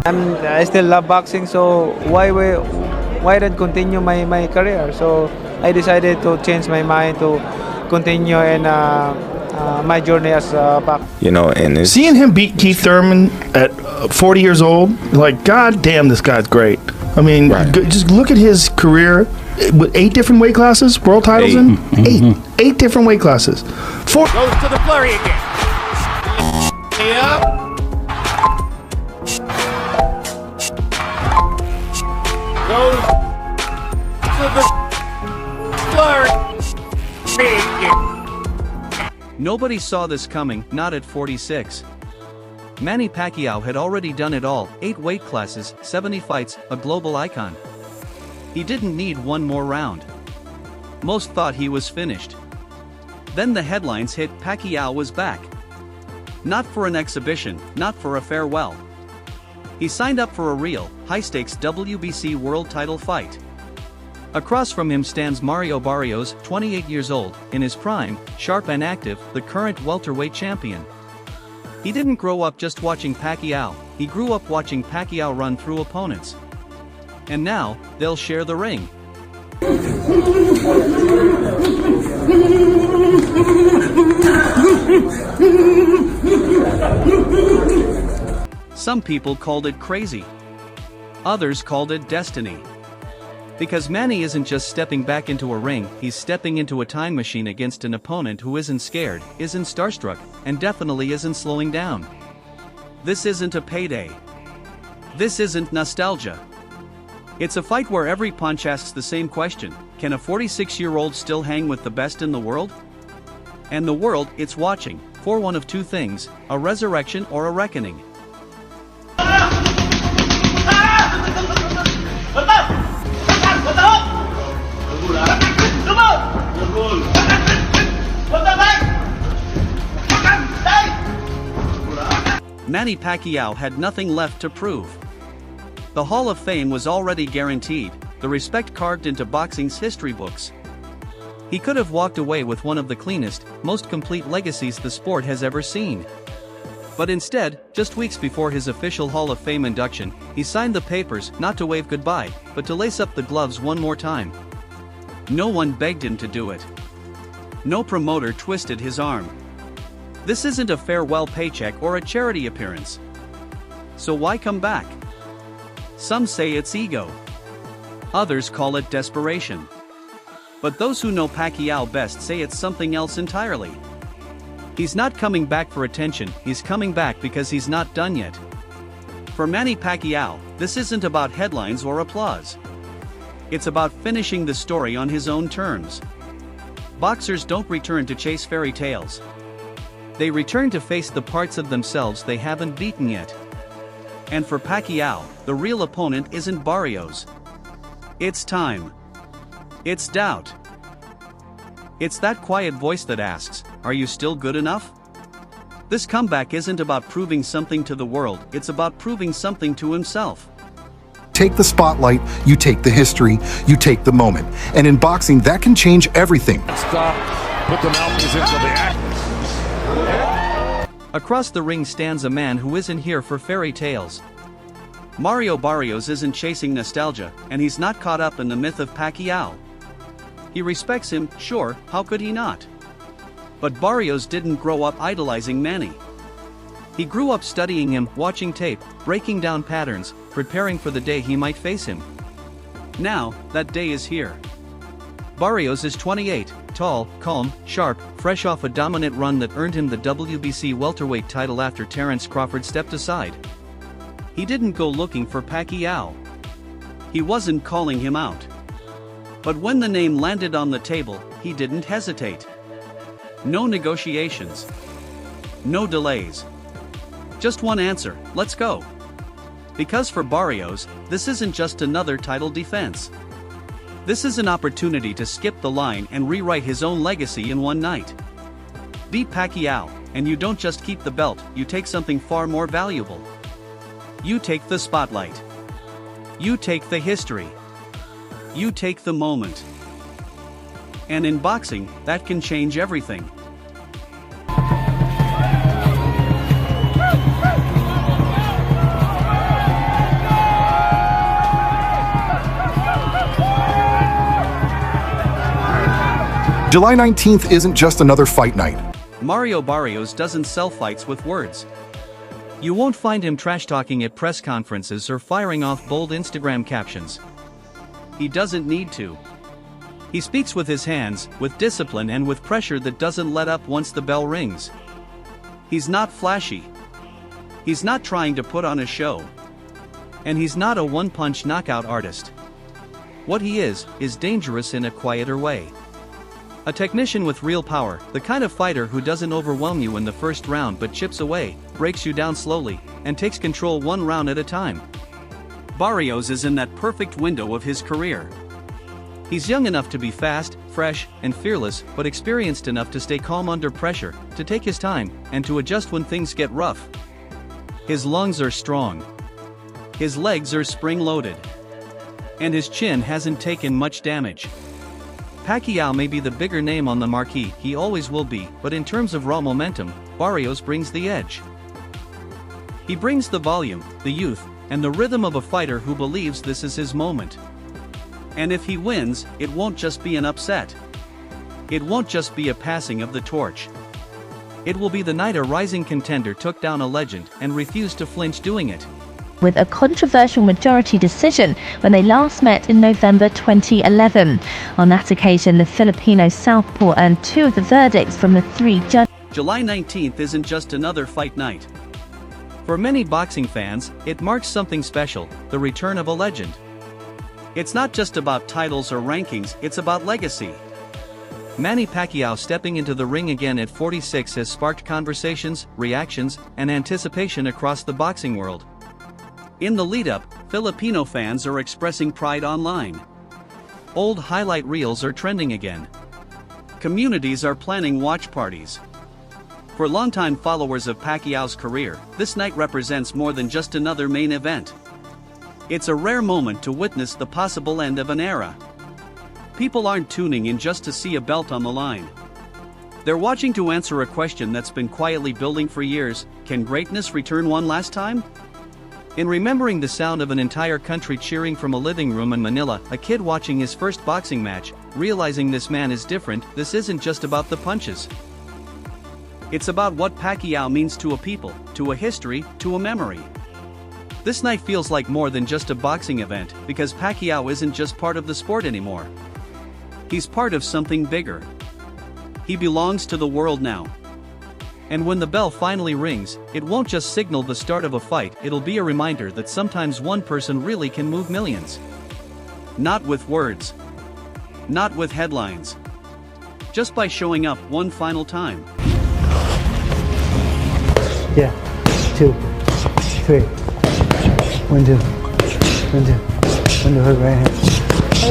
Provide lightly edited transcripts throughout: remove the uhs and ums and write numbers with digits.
I still love boxing, so why not continue my career? So I decided to change my mind to continue in my journey as a boxer. And seeing him beat Keith Thurman at 40 years old, like, god damn, this guy's great. I mean, just look at his career with 8 different weight classes, world titles in eight different weight classes. Goes to the flurry again. Yep. Goes to the flurry again. Nobody saw this coming, not at 46. Manny Pacquiao had already done it all, 8 weight classes, 70 fights, a global icon. He didn't need one more round. Most thought he was finished. Then the headlines hit: Pacquiao was back. Not for an exhibition, not for a farewell. He signed up for a real, high-stakes WBC world title fight. Across from him stands Mario Barrios, 28 years old, in his prime, sharp and active, the current welterweight champion. He didn't grow up just watching Pacquiao, he grew up watching Pacquiao run through opponents. And now, they'll share the ring. Some people called it crazy. Others called it destiny. Because Manny isn't just stepping back into a ring, he's stepping into a time machine against an opponent who isn't scared, isn't starstruck, and definitely isn't slowing down. This isn't a payday. This isn't nostalgia. It's a fight where every punch asks the same question: can a 46-year-old still hang with the best in the world? And the world, it's watching, for one of two things: a resurrection or a reckoning. Manny Pacquiao had nothing left to prove. The Hall of Fame was already guaranteed, the respect carved into boxing's history books. He could have walked away with one of the cleanest, most complete legacies the sport has ever seen. But instead, just weeks before his official Hall of Fame induction, he signed the papers, not to wave goodbye, but to lace up the gloves one more time. No one begged him to do it. No promoter twisted his arm. This isn't a farewell paycheck or a charity appearance. So why come back? Some say it's ego. Others call it desperation. But those who know Pacquiao best say it's something else entirely. He's not coming back for attention, he's coming back because he's not done yet. For Manny Pacquiao, this isn't about headlines or applause. It's about finishing the story on his own terms. Boxers don't return to chase fairy tales. They return to face the parts of themselves they haven't beaten yet. And for Pacquiao, the real opponent isn't Barrios. It's time. It's doubt. It's that quiet voice that asks, are you still good enough? This comeback isn't about proving something to the world, it's about proving something to himself. Take the spotlight, you take the history, you take the moment. And in boxing, that can change everything. Stop. Put the mountains into the act. Across the ring stands a man who isn't here for fairy tales. Mario Barrios isn't chasing nostalgia, and he's not caught up in the myth of Pacquiao. He respects him, sure, how could he not? But Barrios didn't grow up idolizing Manny. He grew up studying him, watching tape, breaking down patterns, preparing for the day he might face him. Now, that day is here. Barrios is 28, tall, calm, sharp, fresh off a dominant run that earned him the WBC welterweight title after Terence Crawford stepped aside. He didn't go looking for Pacquiao. He wasn't calling him out. But when the name landed on the table, he didn't hesitate. No negotiations. No delays. Just one answer: let's go. Because for Barrios, this isn't just another title defense. This is an opportunity to skip the line and rewrite his own legacy in one night. Beat Pacquiao, and you don't just keep the belt, you take something far more valuable. You take the spotlight. You take the history. You take the moment. And in boxing, that can change everything. July 19th isn't just another fight night. Mario Barrios doesn't sell fights with words. You won't find him trash-talking at press conferences or firing off bold Instagram captions. He doesn't need to. He speaks with his hands, with discipline and with pressure that doesn't let up once the bell rings. He's not flashy. He's not trying to put on a show. And he's not a one-punch knockout artist. What he is dangerous in a quieter way. A technician with real power, the kind of fighter who doesn't overwhelm you in the first round but chips away, breaks you down slowly, and takes control one round at a time. Barrios is in that perfect window of his career. He's young enough to be fast, fresh, and fearless, but experienced enough to stay calm under pressure, to take his time, and to adjust when things get rough. His lungs are strong. His legs are spring-loaded. And his chin hasn't taken much damage. Pacquiao may be the bigger name on the marquee, he always will be, but in terms of raw momentum, Barrios brings the edge. He brings the volume, the youth, and the rhythm of a fighter who believes this is his moment. And if he wins, it won't just be an upset. It won't just be a passing of the torch. It will be the night a rising contender took down a legend and refused to flinch doing it. With a controversial majority decision when they last met in November 2011. On that occasion, the Filipino southpaw earned 2 of the verdicts from the 3 judges. July 19th isn't just another fight night. For many boxing fans, it marks something special, the return of a legend. It's not just about titles or rankings, it's about legacy. Manny Pacquiao stepping into the ring again at 46 has sparked conversations, reactions, and anticipation across the boxing world. In the lead-up, Filipino fans are expressing pride online. Old highlight reels are trending again. Communities are planning watch parties. For longtime followers of Pacquiao's career, this night represents more than just another main event. It's a rare moment to witness the possible end of an era. People aren't tuning in just to see a belt on the line. They're watching to answer a question that's been quietly building for years: can greatness return one last time? In remembering the sound of an entire country cheering from a living room in Manila, a kid watching his first boxing match, realizing this man is different, this isn't just about the punches. It's about what Pacquiao means to a people, to a history, to a memory. This night feels like more than just a boxing event, because Pacquiao isn't just part of the sport anymore. He's part of something bigger. He belongs to the world now. And when the bell finally rings, it won't just signal the start of a fight, it'll be a reminder that sometimes one person really can move millions. Not with words. Not with headlines. Just by showing up one final time. Yeah, 2, 3, 1, 2, 1, 2, 1, 2, hook right hand.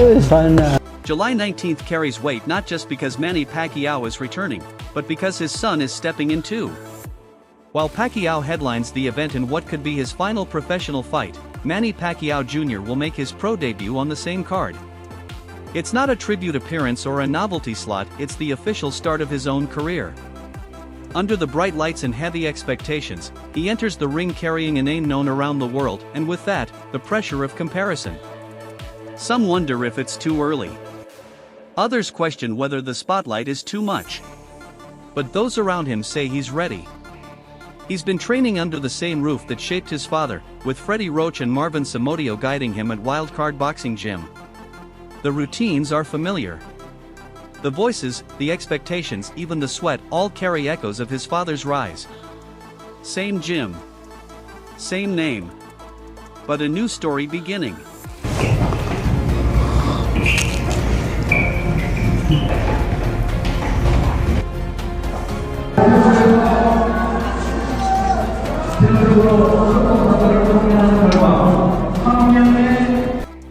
It was fun. July 19th carries weight not just because Manny Pacquiao is returning, but because his son is stepping in too. While Pacquiao headlines the event in what could be his final professional fight, Manny Pacquiao Jr. will make his pro debut on the same card. It's not a tribute appearance or a novelty slot, it's the official start of his own career. Under the bright lights and heavy expectations, he enters the ring carrying a name known around the world, and with that, the pressure of comparison. Some wonder if it's too early. Others question whether the spotlight is too much. But those around him say he's ready. He's been training under the same roof that shaped his father, with Freddie Roach and Marvin Samudio guiding him at Wildcard Boxing Gym. The routines are familiar. The voices, the expectations, even the sweat, all carry echoes of his father's rise. Same gym. Same name. But a new story beginning.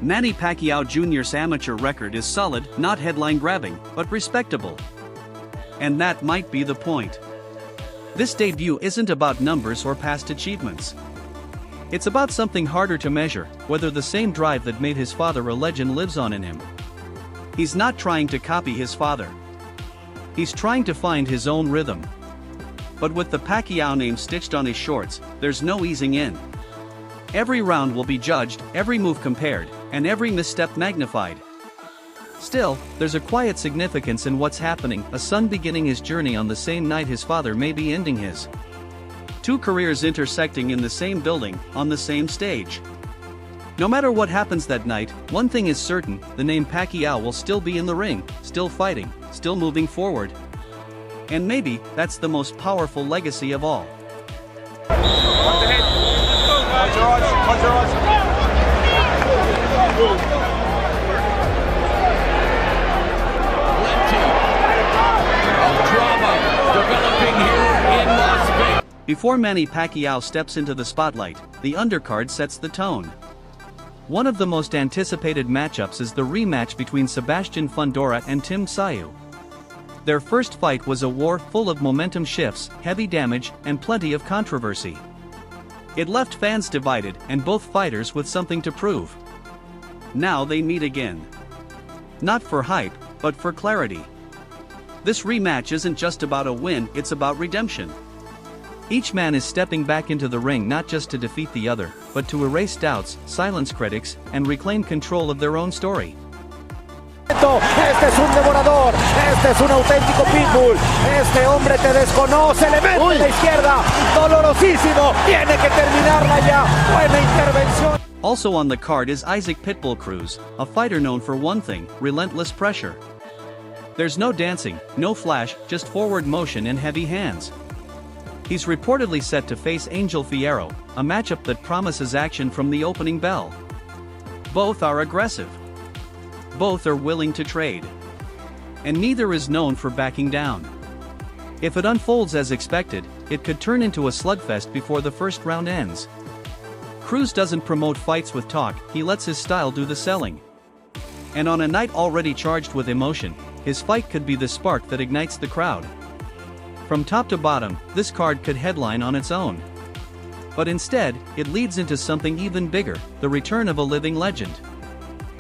Manny Pacquiao Jr.'s amateur record is solid, not headline-grabbing, but respectable. And that might be the point. This debut isn't about numbers or past achievements. It's about something harder to measure, whether the same drive that made his father a legend lives on in him. He's not trying to copy his father. He's trying to find his own rhythm. But with the Pacquiao name stitched on his shorts, there's no easing in. Every round will be judged, every move compared, and every misstep magnified. Still, there's a quiet significance in what's happening, a son beginning his journey on the same night his father may be ending his. Two careers intersecting in the same building, on the same stage. No matter what happens that night, one thing is certain, the name Pacquiao will still be in the ring, still fighting, still moving forward. And maybe, that's the most powerful legacy of all. Before Manny Pacquiao steps into the spotlight, the undercard sets the tone. One of the most anticipated matchups is the rematch between Sebastian Fundora and Tim Tszyu. Their first fight was a war full of momentum shifts, heavy damage, and plenty of controversy. It left fans divided and both fighters with something to prove. Now they meet again. Not for hype, but for clarity. This rematch isn't just about a win, it's about redemption. Each man is stepping back into the ring not just to defeat the other, but to erase doubts, silence critics, and reclaim control of their own story. Este es un devorador, este es un auténtico pitbull, este hombre te desconoce, le mete a la izquierda, dolorosísimo, tiene que terminarla ya, buena intervención. Also on the card is Isaac Pitbull Cruz, a fighter known for one thing, relentless pressure. There's no dancing, no flash, just forward motion and heavy hands. He's reportedly set to face Angel Fierro, a matchup that promises action from the opening bell. Both are aggressive. Both are willing to trade. And neither is known for backing down. If it unfolds as expected, it could turn into a slugfest before the first round ends. Cruz doesn't promote fights with talk, he lets his style do the selling. And on a night already charged with emotion, his fight could be the spark that ignites the crowd. From top to bottom, this card could headline on its own. But instead, it leads into something even bigger, the return of a living legend.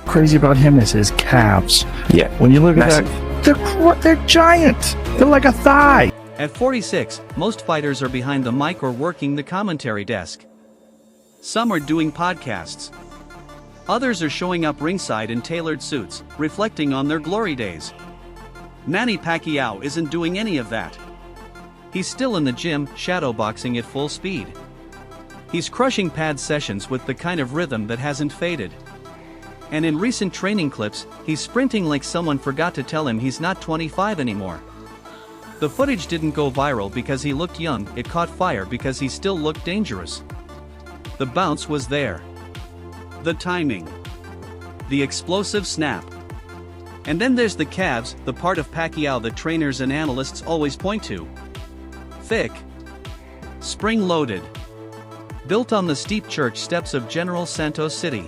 Crazy about him is his calves. Yeah. When you look at that, they're giant. They're like a thigh. At 46, most fighters are behind the mic or working the commentary desk. Some are doing podcasts. Others are showing up ringside in tailored suits, reflecting on their glory days. Manny Pacquiao isn't doing any of that. He's still in the gym, shadowboxing at full speed. He's crushing pad sessions with the kind of rhythm that hasn't faded. And in recent training clips, he's sprinting like someone forgot to tell him he's not 25 anymore. The footage didn't go viral because he looked young, it caught fire because he still looked dangerous. The bounce was there. The timing. The explosive snap. And then there's the calves, the part of Pacquiao that trainers and analysts always point to. Thick. Spring-loaded. Built on the steep church steps of General Santos City.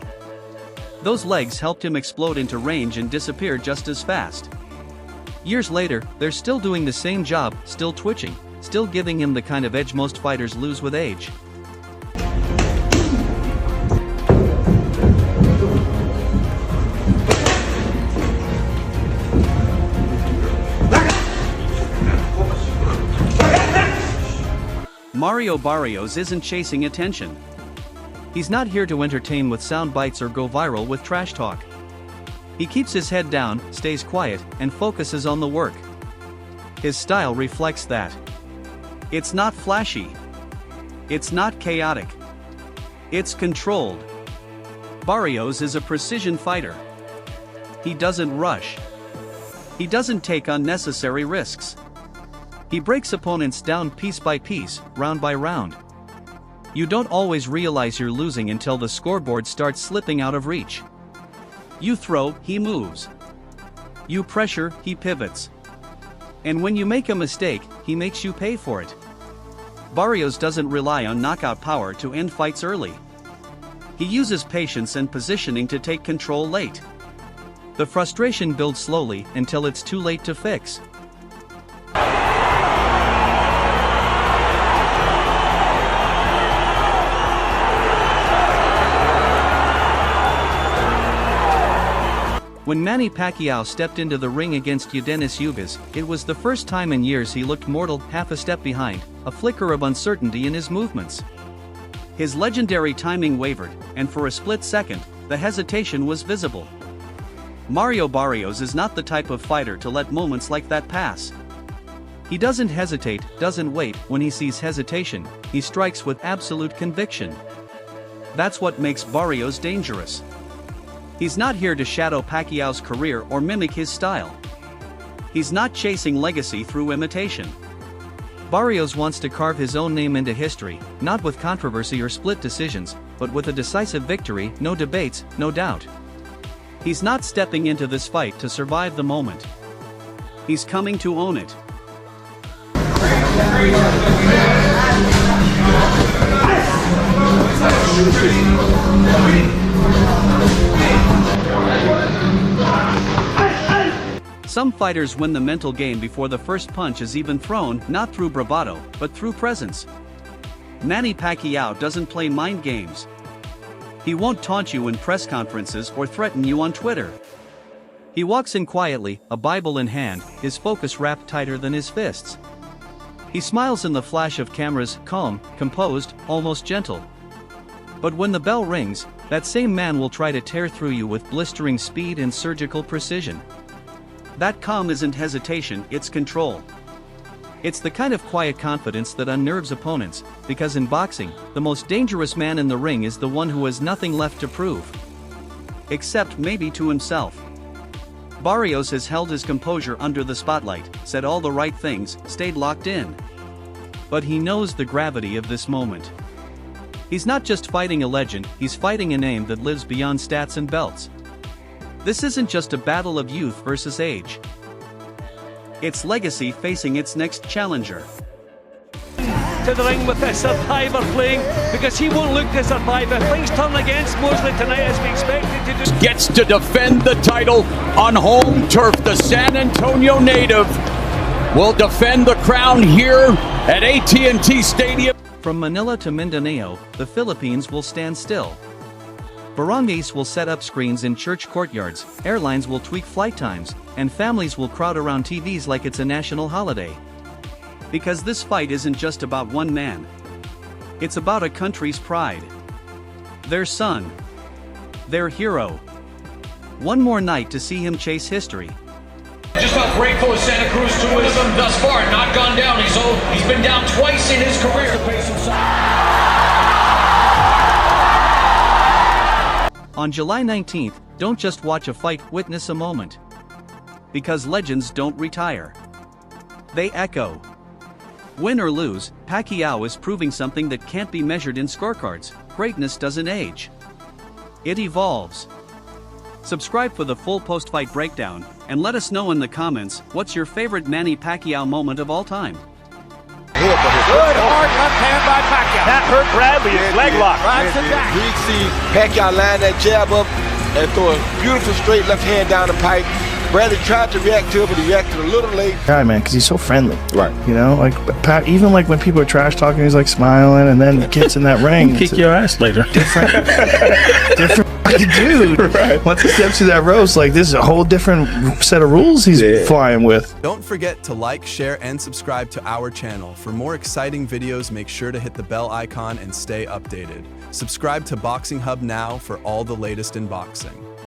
Those legs helped him explode into range and disappear just as fast. Years later, they're still doing the same job, still twitching, still giving him the kind of edge most fighters lose with age. Mario Barrios isn't chasing attention. He's not here to entertain with sound bites or go viral with trash talk. He keeps his head down, stays quiet, and focuses on the work. His style reflects that. It's not flashy. It's not chaotic. It's controlled. Barrios is a precision fighter. He doesn't rush. He doesn't take unnecessary risks. He breaks opponents down piece by piece, round by round. You don't always realize you're losing until the scoreboard starts slipping out of reach. You throw, he moves. You pressure, he pivots. And when you make a mistake, he makes you pay for it. Barrios doesn't rely on knockout power to end fights early. He uses patience and positioning to take control late. The frustration builds slowly until it's too late to fix. When Manny Pacquiao stepped into the ring against Yordenis Ugas, it was the first time in years he looked mortal, half a step behind, a flicker of uncertainty in his movements. His legendary timing wavered, and for a split second, the hesitation was visible. Mario Barrios is not the type of fighter to let moments like that pass. He doesn't hesitate, doesn't wait. When he sees hesitation, he strikes with absolute conviction. That's what makes Barrios dangerous. He's not here to shadow Pacquiao's career or mimic his style. He's not chasing legacy through imitation. Barrios wants to carve his own name into history, not with controversy or split decisions, but with a decisive victory, no debates, no doubt. He's not stepping into this fight to survive the moment. He's coming to own it. Some fighters win the mental game before the first punch is even thrown, not through bravado, but through presence. Manny Pacquiao doesn't play mind games. He won't taunt you in press conferences or threaten you on Twitter. He walks in quietly, a Bible in hand, his focus wrapped tighter than his fists. He smiles in the flash of cameras, calm, composed, almost gentle. But when the bell rings, that same man will try to tear through you with blistering speed and surgical precision. That calm isn't hesitation, it's control. It's the kind of quiet confidence that unnerves opponents, because in boxing, the most dangerous man in the ring is the one who has nothing left to prove. Except maybe to himself. Barrios has held his composure under the spotlight, said all the right things, stayed locked in. But he knows the gravity of this moment. He's not just fighting a legend, he's fighting a name that lives beyond stats and belts. This isn't just a battle of youth versus age. It's legacy facing its next challenger. To the ring with the survivor playing, because he won't look to survive. If things turn against Mosley tonight as we expected to do. Gets to defend the title on home turf. The San Antonio native will defend the crown here at AT&T Stadium. From Manila to Mindanao, the Philippines will stand still. Barangays will set up screens in church courtyards, airlines will tweak flight times, and families will crowd around TVs like it's a national holiday. Because this fight isn't just about one man. It's about a country's pride. Their son. Their hero. One more night to see him chase history. Just how grateful is Santa Cruz to him thus far, not gone down. He's been down twice in his career. On July 19th, don't just watch a fight, witness a moment. Because legends don't retire. They echo. Win or lose, Pacquiao is proving something that can't be measured in scorecards. Greatness doesn't age. It evolves. Subscribe for the full post-fight breakdown, and let us know in the comments, what's your favorite Manny Pacquiao moment of all time? Good hard left hand by Pacquiao. That hurt Bradley, his leg lock. Drives it back. We see Pacquiao line that jab up and throw a beautiful straight left hand down the pipe. Bradley tried to react to it, but he reacted a little late. Guy, man, because he's so friendly. Right. You know, like Pat, even like when people are trash talking, he's like smiling, and then he gets in that ring. Kick your ass later. Different fucking dude. Right. Once he steps through that roast, like this is a whole different set of rules he's flying with. Don't forget to like, share, and subscribe to our channel. For more exciting videos, make sure to hit the bell icon and stay updated. Subscribe to Boxing Hub now for all the latest in boxing.